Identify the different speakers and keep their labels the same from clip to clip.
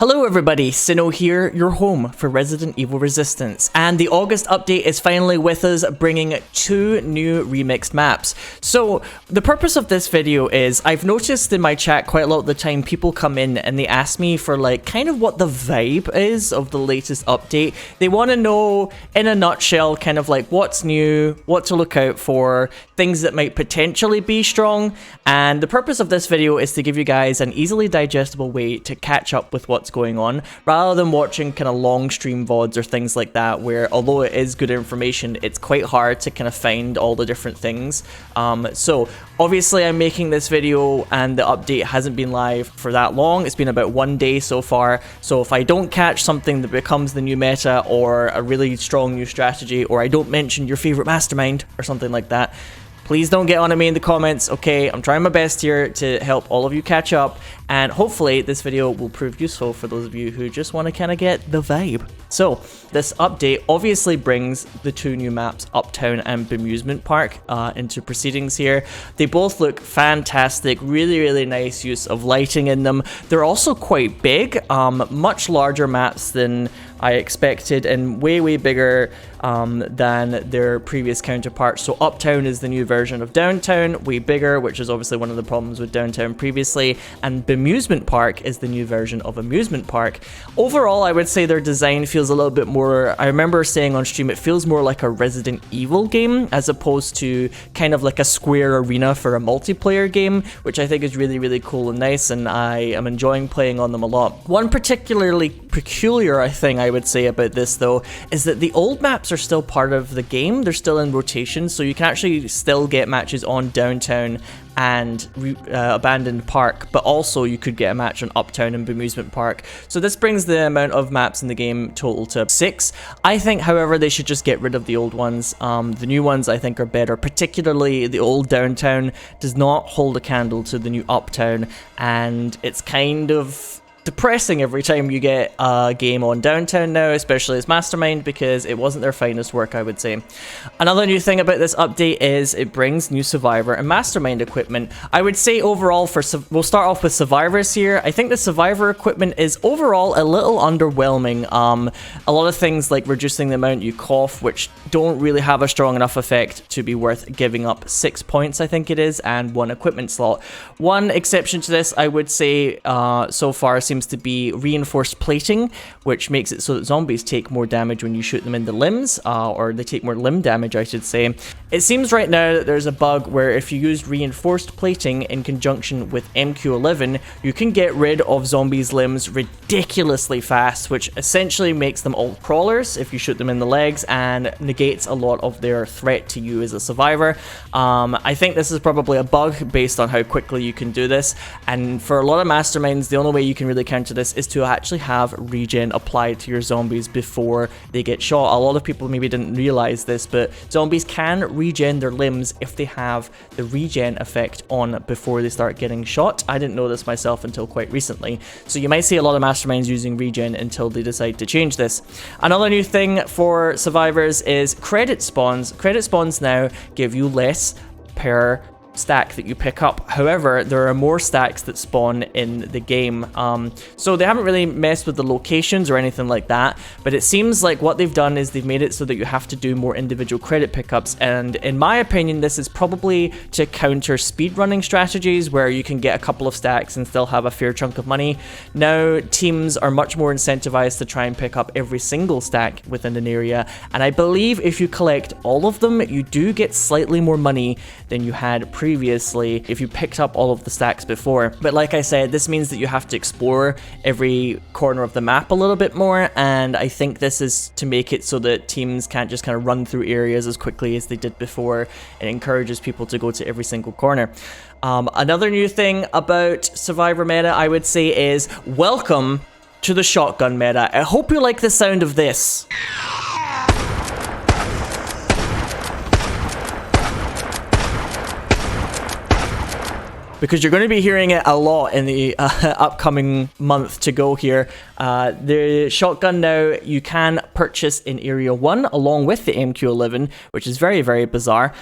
Speaker 1: Hello everybody, Sinow here, your home for Resident Evil Resistance, and the August update is finally with us, bringing 2 new remixed maps. So, the purpose of this video is, I've noticed in my chat quite a lot of the time people come in and they ask me for like, kind of what the vibe is of the latest update. They want to know, in a nutshell, kind of like what's new, what to look out for, things that might potentially be strong, and the purpose of this video is to give you guys an easily digestible way to catch up with what's going on, rather than watching kind of long stream VODs or things like that, where although it is good information, it's quite hard to kind of find all the different things. So obviously I'm making this video and the update hasn't been live for that long. It's been about 1 day so far, so if I don't catch something that becomes the new meta or a really strong new strategy, or I don't mention your favorite mastermind or something like that, please don't get on at me in the comments, okay? I'm trying my best here to help all of you catch up, and hopefully this video will prove useful for those of you who just want to kind of get the vibe. So, this update obviously brings the 2 new maps, Uptown and Bemusement Park, into proceedings here. They both look fantastic, really nice use of lighting in them. They're also quite big, much larger maps than I expected, and way bigger than their previous counterparts. So Uptown is the new version of Downtown, way bigger, which is obviously one of the problems with Downtown previously, and Bemusement Park is the new version of Amusement Park. Overall, I would say their design feels a little bit more, I remember saying on stream, it feels more like a Resident Evil game, as opposed to kind of like a square arena for a multiplayer game, which I think is really cool and nice, and I am enjoying playing on them a lot. One particularly peculiar thing I would say about this though is that the old maps are still part of the game. They're still in rotation, so you can actually still get matches on Downtown and Abandoned Park, but also you could get a match on Uptown and Bemusement Park. So this brings the amount of maps in the game total to 6. I think, however, they should just get rid of the old ones. The new ones I think are better, particularly the old Downtown does not hold a candle to the new Uptown, and it's kind of depressing every time you get a game on Downtown now, especially as Mastermind, because it wasn't their finest work, I would say. Another new thing about this update is it brings new Survivor and Mastermind equipment. I would say overall, we'll start off with Survivors here. I think the Survivor equipment is overall a little underwhelming. A lot of things like reducing the amount you cough, which don't really have a strong enough effect to be worth giving up 6 points, I think it is, and 1 equipment slot. One exception to this, I would say, so far seems to be reinforced plating, which makes it so that zombies take more damage when you shoot them in the limbs, or they take more limb damage, I should say. It seems right now that there's a bug where if you use reinforced plating in conjunction with MQ11, you can get rid of zombies' limbs ridiculously fast, which essentially makes them all crawlers if you shoot them in the legs, and negates a lot of their threat to you as a survivor. I think this is probably a bug based on how quickly you can do this, and for a lot of masterminds, the only way you can really counter this is to actually have regen applied to your zombies before they get shot. A lot of people maybe didn't realize this, but zombies can regen their limbs if they have the regen effect on before they start getting shot. I didn't know this myself until quite recently, so you might see a lot of masterminds using regen until they decide to change this. Another new thing for survivors is credit spawns. Credit spawns now give you less per stack that you pick up. However, there are more stacks that spawn in the game. So they haven't really messed with the locations or anything like that, but it seems like what they've done is they've made it so that you have to do more individual credit pickups, and in my opinion this is probably to counter speedrunning strategies where you can get a couple of stacks and still have a fair chunk of money. Now teams are much more incentivized to try and pick up every single stack within an area, and I believe if you collect all of them you do get slightly more money than you had previously if you picked up all of the stacks before. But like I said, this means that you have to explore every corner of the map a little bit more, and I think this is to make it so that teams can't just kind of run through areas as quickly as they did before. It encourages people to go to every single corner. Another new thing about Survivor meta, I would say, is welcome to the shotgun meta. I hope you like the sound of this. because you're going to be hearing it a lot in the upcoming month to go here. The shotgun now you can purchase in Area 1 along with the MQ-11, which is very, very bizarre.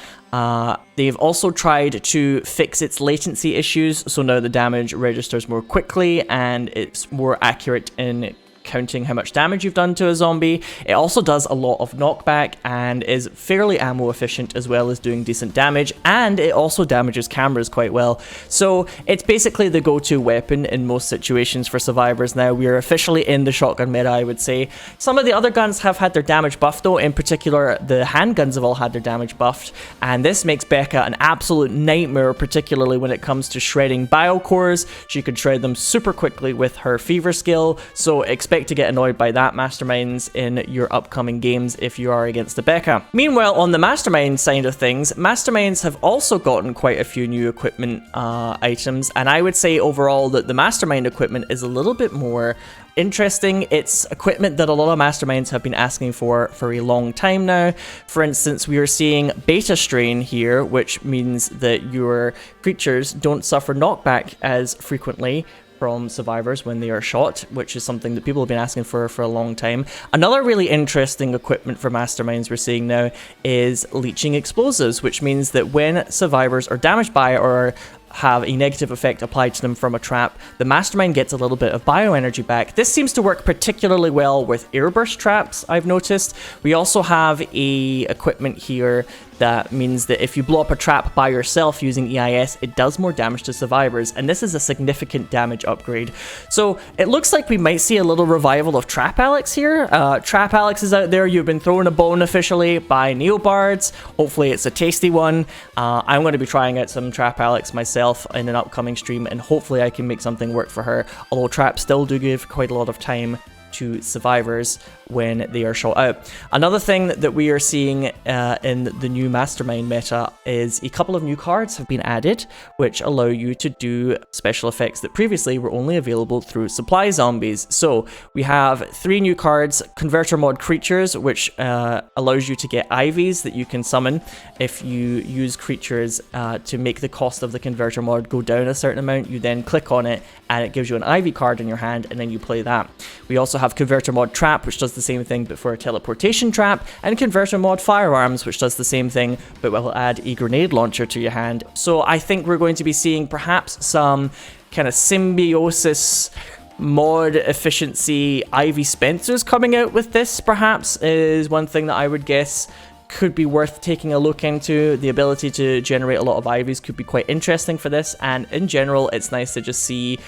Speaker 1: They've also tried to fix its latency issues, so now the damage registers more quickly and it's more accurate in counting how much damage you've done to a zombie. It also does a lot of knockback and is fairly ammo efficient as well as doing decent damage, and it also damages cameras quite well. So it's basically the go-to weapon in most situations for survivors now. We are officially in the shotgun meta, I would say. Some of the other guns have had their damage buffed though, in particular the handguns have all had their damage buffed, and this makes Becca an absolute nightmare, particularly when it comes to shredding biocores. She can shred them super quickly with her fever skill, so expect to get annoyed by that, masterminds, in your upcoming games if you are against the Becca. Meanwhile, on the mastermind side of things, masterminds have also gotten quite a few new equipment items, and I would say overall that the mastermind equipment is a little bit more interesting. It's equipment that a lot of masterminds have been asking for a long time now. For instance, we are seeing beta strain here, which means that your creatures don't suffer knockback as frequently from survivors when they are shot, which is something that people have been asking for a long time. Another really interesting equipment for masterminds we're seeing now is leeching explosives, which means that when survivors are damaged by or have a negative effect applied to them from a trap, the mastermind gets a little bit of bioenergy back. This seems to work particularly well with airburst traps, I've noticed. We also have a equipment here that means that if you blow up a trap by yourself using EIS, it does more damage to survivors, and this is a significant damage upgrade. So it looks like we might see a little revival of Trap Alex here. Trap Alex is out there. You've been thrown a bone officially by Neobards. Hopefully it's a tasty one. I'm going to be trying out some Trap Alex myself in an upcoming stream, and hopefully I can make something work for her, although traps still do give quite a lot of time to survivors when they are shot out. Another thing that we are seeing in the new mastermind meta is a couple of new cards have been added, which allow you to do special effects that previously were only available through supply zombies. So we have 3 new cards: Converter Mod Creatures, which allows you to get IVs that you can summon if you use creatures to make the cost of the Converter Mod go down a certain amount. You then click on it and it gives you an IV card in your hand, and then you play that. We also have Converter Mod Trap, which does the same thing but for a teleportation trap, and Converter Mod Firearms, which does the same thing but will add a grenade launcher to your hand. So I think we're going to be seeing perhaps some kind of symbiosis mod efficiency Ivy Spencers coming out with this, perhaps, is one thing that I would guess could be worth taking a look into. The ability to generate a lot of IVs could be quite interesting for this, and in general it's nice to just see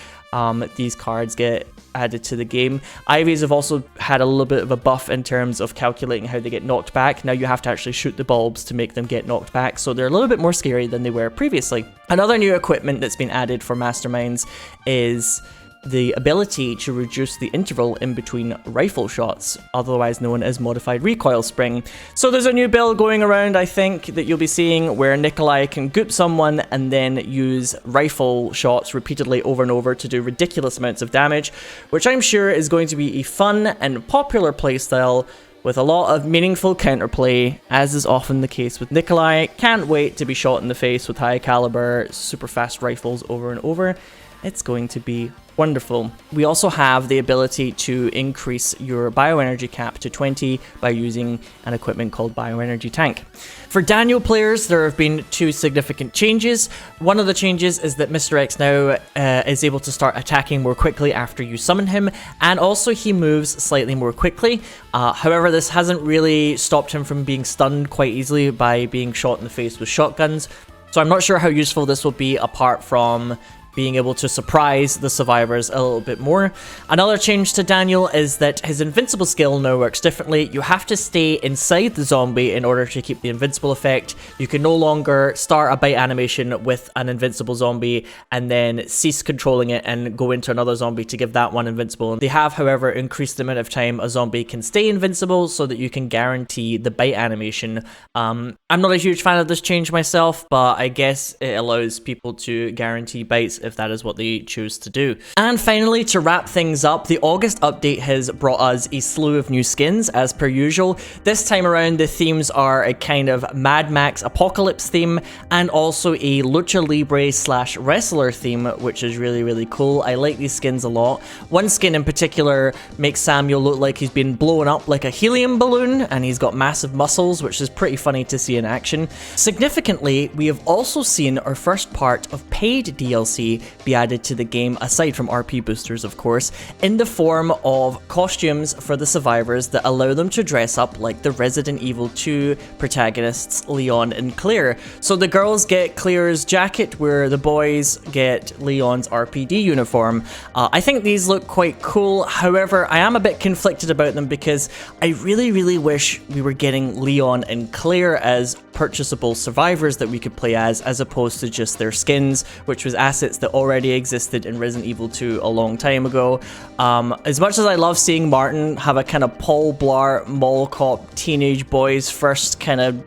Speaker 1: these cards get added to the game. IVs have also had a little bit of a buff in terms of calculating how they get knocked back. Now you have to actually shoot the bulbs to make them get knocked back, so they're a little bit more scary than they were previously. Another new equipment that's been added for masterminds is the ability to reduce the interval in between rifle shots, otherwise known as modified recoil spring. So there's a new build going around, I think, that you'll be seeing where Nikolai can goop someone and then use rifle shots repeatedly over and over to do ridiculous amounts of damage, which I'm sure is going to be a fun and popular playstyle with a lot of meaningful counterplay, as is often the case with Nikolai. Can't wait to be shot in the face with high caliber, super fast rifles over and over. It's going to be wonderful. We also have the ability to increase your bioenergy cap to 20 by using an equipment called Bioenergy Tank. For Daniel players, there have been 2 significant changes. One of the changes is that Mr. X now is able to start attacking more quickly after you summon him, and also he moves slightly more quickly. However, this hasn't really stopped him from being stunned quite easily by being shot in the face with shotguns. So I'm not sure how useful this will be apart from being able to surprise the survivors a little bit more. Another change to Daniel is that his invincible skill now works differently. You have to stay inside the zombie in order to keep the invincible effect. You can no longer start a bite animation with an invincible zombie and then cease controlling it and go into another zombie to give that one invincible. They have, however, increased the amount of time a zombie can stay invincible so that you can guarantee the bite animation. I'm not a huge fan of this change myself, but I guess it allows people to guarantee bites if that is what they choose to do. And finally, to wrap things up, the August update has brought us a slew of new skins as per usual. This time around, the themes are a kind of Mad Max apocalypse theme and also a lucha libre / wrestler theme, which is really cool. I like these skins a lot. One skin in particular makes Samuel look like he's been blown up like a helium balloon, and he's got massive muscles, which is pretty funny to see in action. Significantly, we have also seen our first part of paid DLC be added to the game, aside from RP boosters of course, in the form of costumes for the survivors that allow them to dress up like the Resident Evil 2 protagonists Leon and Claire. So the girls get Claire's jacket, where the boys get Leon's RPD uniform. I think these look quite cool, however I am a bit conflicted about them because I really wish we were getting Leon and Claire as purchasable survivors that we could play as opposed to just their skins, which was assets that already existed in Resident Evil 2 a long time ago. As much as I love seeing Martin have a kind of Paul Blart Mall Cop teenage boys first kind of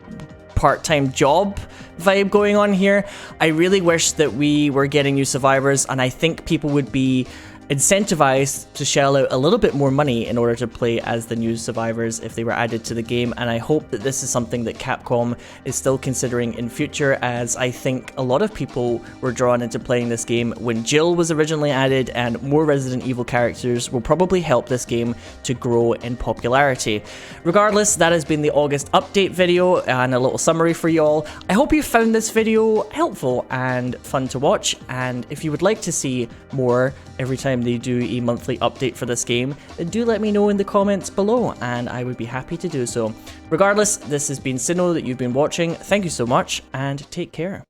Speaker 1: part-time job vibe going on here, I really wish that we were getting new survivors, and I think people would be incentivized to shell out a little bit more money in order to play as the new survivors if they were added to the game. And I hope that this is something that Capcom is still considering in future, as I think a lot of people were drawn into playing this game when Jill was originally added, and more Resident Evil characters will probably help this game to grow in popularity. Regardless, that has been the August update video and a little summary for y'all. I hope you found this video helpful and fun to watch, and if you would like to see more every time they do a monthly update for this game, then do let me know in the comments below and I would be happy to do so. Regardless, this has been Sinow that you've been watching. Thank you so much and take care.